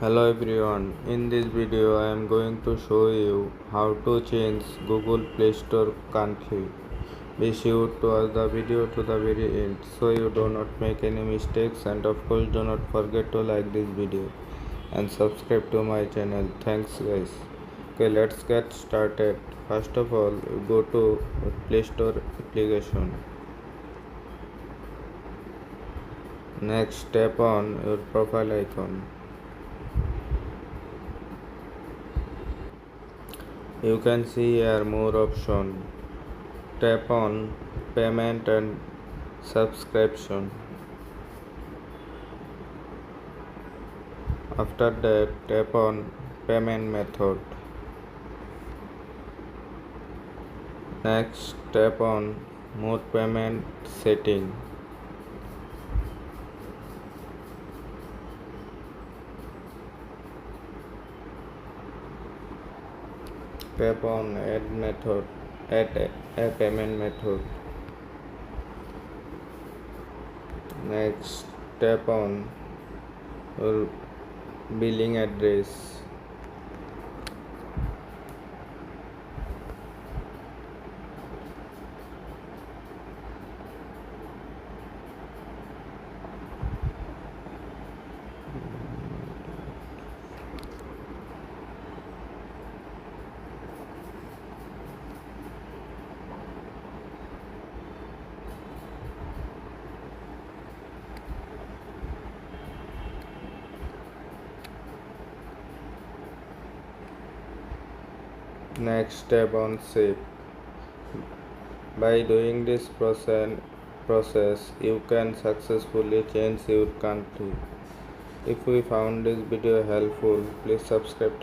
Hello everyone, in this video I am going to show you how to change Google Play Store country. Be sure to watch the video to the very end so you do not make any mistakes, and of course do not forget to like this video and subscribe to my channel. Thanks guys. Okay, let's get started. First of all, go to Play Store application. Next, tap on your profile icon. You can see here more option. Tap on payment and subscription. After that, tap on payment method. Next, tap on more payment setting. Tap on add a payment method. Next, tap on your billing address. Next, tap on save. By doing this process, you can successfully change your country. If we found this video helpful, please subscribe to